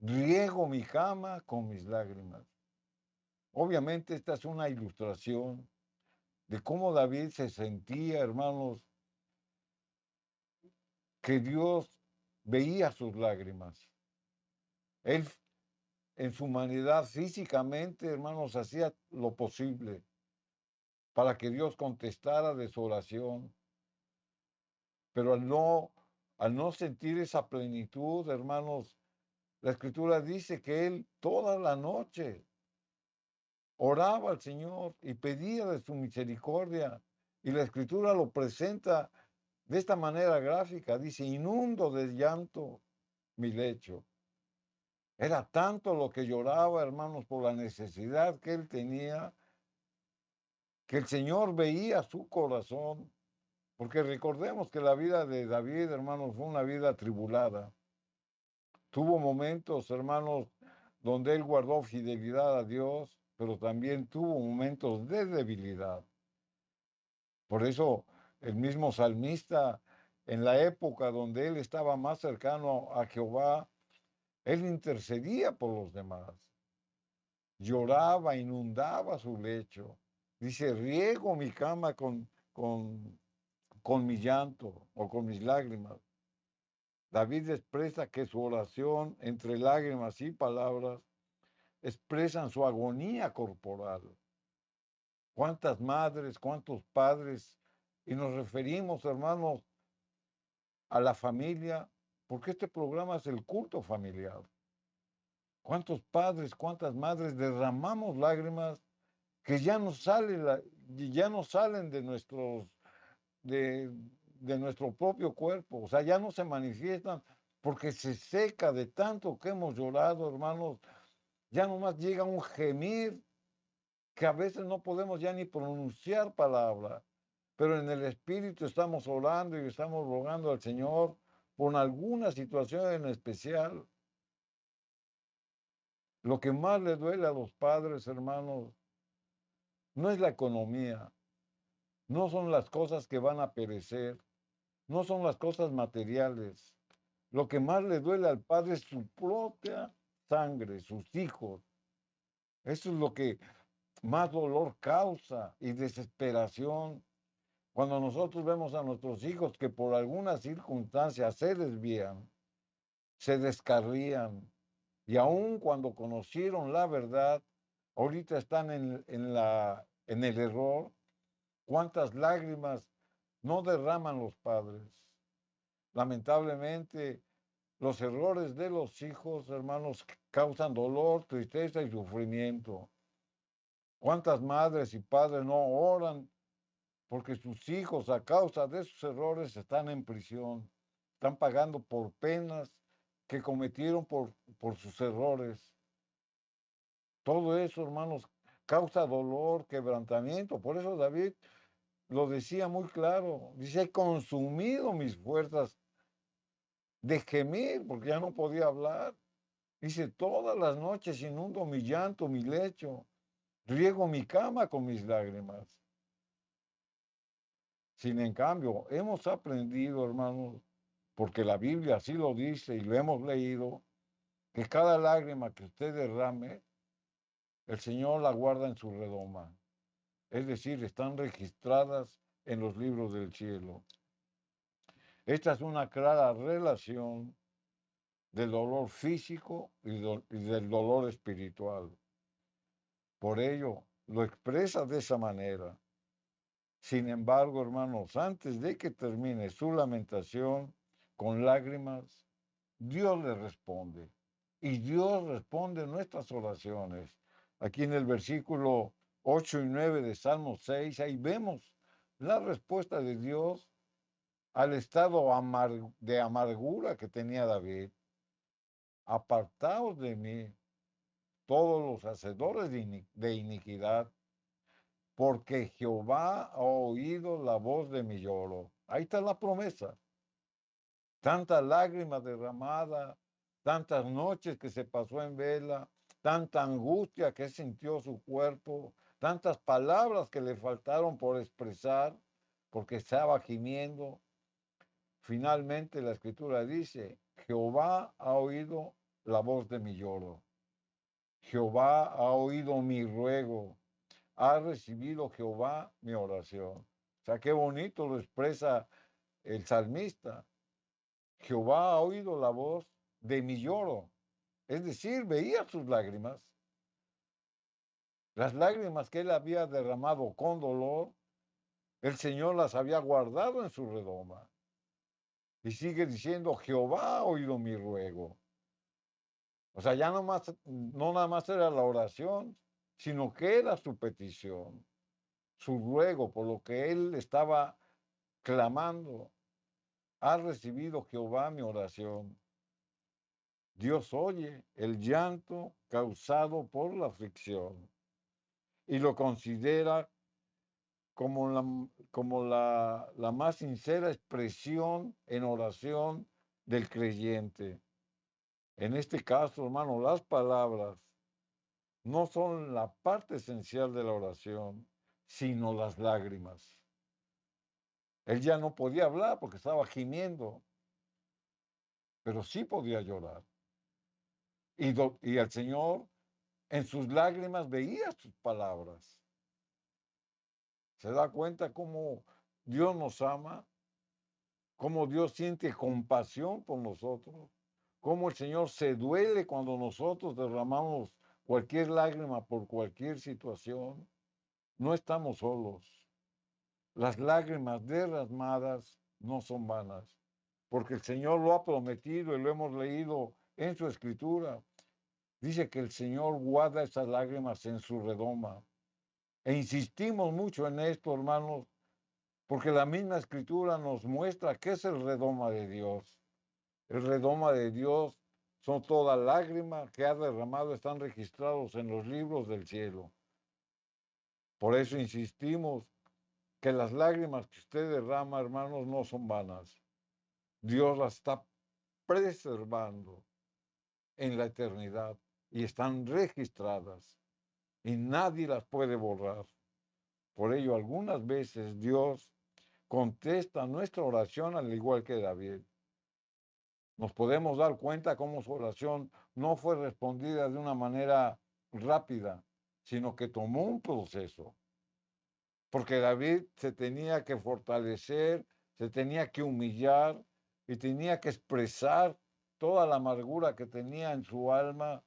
[SPEAKER 3] riego mi cama con mis lágrimas. Obviamente esta es una ilustración de cómo David se sentía, hermanos, que Dios veía sus lágrimas. Él en su humanidad físicamente, hermanos, hacía lo posible para que Dios contestara de su oración. Pero al no sentir esa plenitud, hermanos, la Escritura dice que él toda la noche oraba al Señor y pedía de su misericordia. Y la Escritura lo presenta de esta manera gráfica. Dice, inundo de llanto mi lecho. Era tanto lo que lloraba, hermanos, por la necesidad que él tenía, que el Señor veía su corazón. Porque recordemos que la vida de David, hermanos, fue una vida atribulada. Tuvo momentos, hermanos, donde él guardó fidelidad a Dios, pero también tuvo momentos de debilidad. Por eso el mismo salmista, en la época donde él estaba más cercano a Jehová, él intercedía por los demás. Lloraba, inundaba su lecho. Dice, riego mi cama con mi llanto o con mis lágrimas. David expresa que su oración entre lágrimas y palabras expresan su agonía corporal. ¿Cuántas madres, cuántos padres? Y nos referimos, hermanos, a la familia, porque este programa es el culto familiar. ¿Cuántos padres, cuántas madres derramamos lágrimas que ya no salen de nuestro propio cuerpo? O sea, ya no se manifiestan porque se seca de tanto que hemos llorado, hermanos. Ya nomás llega un gemir que a veces no podemos ya ni pronunciar palabra, pero en el Espíritu estamos orando y estamos rogando al Señor por alguna situación en especial. Lo que más le duele a los padres, hermanos, no es la economía, no son las cosas que van a perecer, no son las cosas materiales. Lo que más le duele al padre es su propia sangre, sus hijos. Eso es lo que más dolor causa y desesperación. Cuando nosotros vemos a nuestros hijos que por alguna circunstancia se desvían, se descarrían, y aun cuando conocieron la verdad, ahorita están en el error, ¿cuántas lágrimas no derraman los padres? Lamentablemente, los errores de los hijos, hermanos, causan dolor, tristeza y sufrimiento. ¿Cuántas madres y padres no oran porque sus hijos a causa de sus errores están en prisión, están pagando por penas que cometieron por sus errores? Todo eso, hermanos, causa dolor, quebrantamiento. Por eso David lo decía muy claro. Dice, he consumido mis fuerzas de gemir, porque ya no podía hablar. Dice, todas las noches inundo mi llanto, mi lecho, riego mi cama con mis lágrimas. Sin en cambio, hemos aprendido, hermanos, porque la Biblia así lo dice y lo hemos leído, que cada lágrima que usted derrame, el Señor la guarda en su redoma. Es decir, están registradas en los libros del cielo. Esta es una clara relación del dolor físico y del dolor espiritual. Por ello, lo expresa de esa manera. Sin embargo, hermanos, antes de que termine su lamentación con lágrimas, Dios le responde. Y Dios responde nuestras oraciones. Aquí en el versículo 8 y 9 de Salmo 6, ahí vemos la respuesta de Dios al estado de amargura que tenía David. Apartaos de mí, todos los hacedores de iniquidad, porque Jehová ha oído la voz de mi lloro. Ahí está la promesa. Tantas lágrimas derramadas, tantas noches que se pasó en vela, tanta angustia que sintió su cuerpo, tantas palabras que le faltaron por expresar, porque estaba gimiendo. Finalmente la escritura dice, Jehová ha oído la voz de mi lloro. Jehová ha oído mi ruego. Ha recibido Jehová mi oración. O sea, qué bonito lo expresa el salmista. Jehová ha oído la voz de mi lloro. Es decir, veía sus lágrimas. Las lágrimas que él había derramado con dolor, el Señor las había guardado en su redoma. Y sigue diciendo, Jehová ha oído mi ruego. O sea, ya no nada más era la oración, sino que era su petición, su ruego por lo que él estaba clamando. Ha recibido Jehová mi oración. Dios oye el llanto causado por la aflicción y lo considera como la más sincera expresión en oración del creyente. En este caso, hermano, las palabras no son la parte esencial de la oración, sino las lágrimas. Él ya no podía hablar porque estaba gimiendo, pero sí podía llorar. Y el Señor en sus lágrimas veía sus palabras. Se da cuenta cómo Dios nos ama, cómo Dios siente compasión por nosotros, cómo el Señor se duele cuando nosotros derramamos cualquier lágrima por cualquier situación. No estamos solos. Las lágrimas derramadas no son vanas, porque el Señor lo ha prometido y lo hemos leído en su escritura. Dice que el Señor guarda esas lágrimas en su redoma. E insistimos mucho en esto, hermanos, porque la misma escritura nos muestra qué es el redoma de Dios. El redoma de Dios son toda lágrima que ha derramado, están registrados en los libros del cielo. Por eso insistimos que las lágrimas que usted derrama, hermanos, no son vanas. Dios las está preservando en la eternidad. y están registradas y nadie las puede borrar. Por ello, algunas veces Dios contesta nuestra oración al igual que David. Nos podemos dar cuenta cómo su oración no fue respondida de una manera rápida, sino que tomó un proceso. Porque David se tenía que fortalecer, se tenía que humillar y tenía que expresar toda la amargura que tenía en su alma.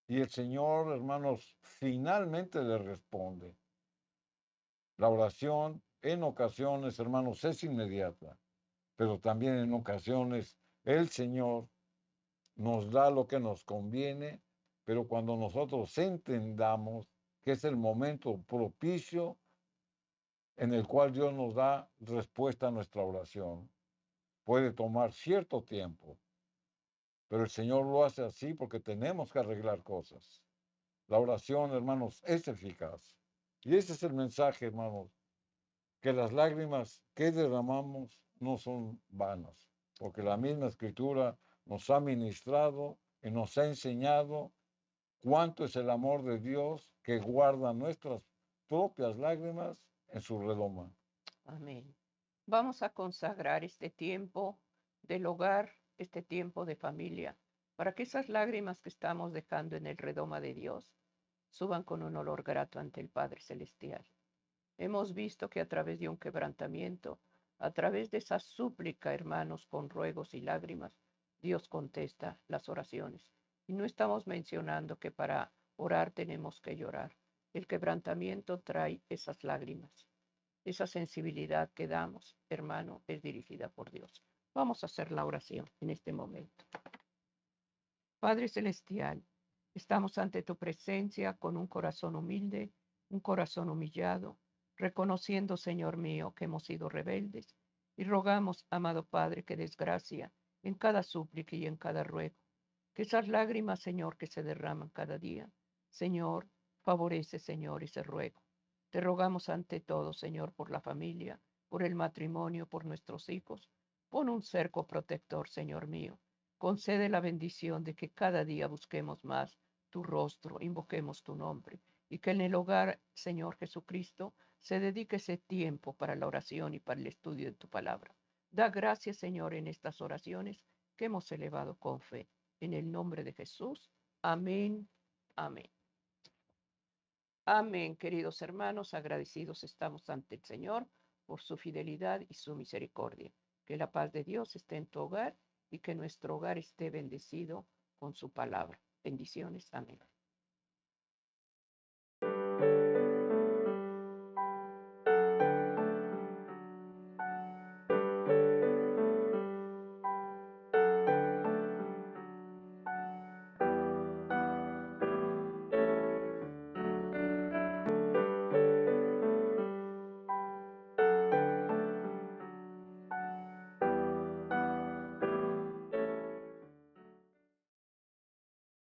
[SPEAKER 3] Y el Señor, hermanos, finalmente le responde. La oración en ocasiones, hermanos, es inmediata, pero también en ocasiones el Señor nos da lo que nos conviene, pero cuando nosotros entendamos que es el momento propicio en el cual Dios nos da respuesta a nuestra oración. Puede tomar cierto tiempo, pero el Señor lo hace así porque tenemos que arreglar cosas. La oración, hermanos, es eficaz. Y ese es el mensaje, hermanos, que las lágrimas que derramamos no son vanas, porque la misma Escritura nos ha ministrado y nos ha enseñado cuánto es el amor de Dios que guarda nuestras propias lágrimas en su redoma.
[SPEAKER 2] Amén. Vamos a consagrar este tiempo del hogar, este tiempo de familia, para que esas lágrimas que estamos dejando en el redoma de Dios suban con un olor grato ante el Padre Celestial. Hemos visto que a través de un quebrantamiento, a través de esa súplica, hermanos, con ruegos y lágrimas, Dios contesta las oraciones. Y no estamos mencionando que para orar tenemos que llorar. El quebrantamiento trae esas lágrimas. Esa sensibilidad que damos, hermano, es dirigida por Dios. Vamos a hacer la oración en este momento. Padre Celestial, estamos ante tu presencia con un corazón humilde, un corazón humillado, reconociendo, Señor mío, que hemos sido rebeldes y rogamos, amado Padre, que des gracia en cada súplica y en cada ruego. Que esas lágrimas, Señor, que se derraman cada día, Señor, favorece, Señor, ese ruego. Te rogamos ante todo, Señor, por la familia, por el matrimonio, por nuestros hijos. Pon un cerco protector, Señor mío. Concede la bendición de que cada día busquemos más tu rostro, invoquemos tu nombre y que en el hogar, Señor Jesucristo, se dedique ese tiempo para la oración y para el estudio de tu palabra. Da gracias, Señor, en estas oraciones que hemos elevado con fe. En el nombre de Jesús. Amén. Amén. Amén, queridos hermanos, agradecidos estamos ante el Señor por su fidelidad y su misericordia. Que la paz de Dios esté en tu hogar y que nuestro hogar esté bendecido con su palabra. Bendiciones. Amén.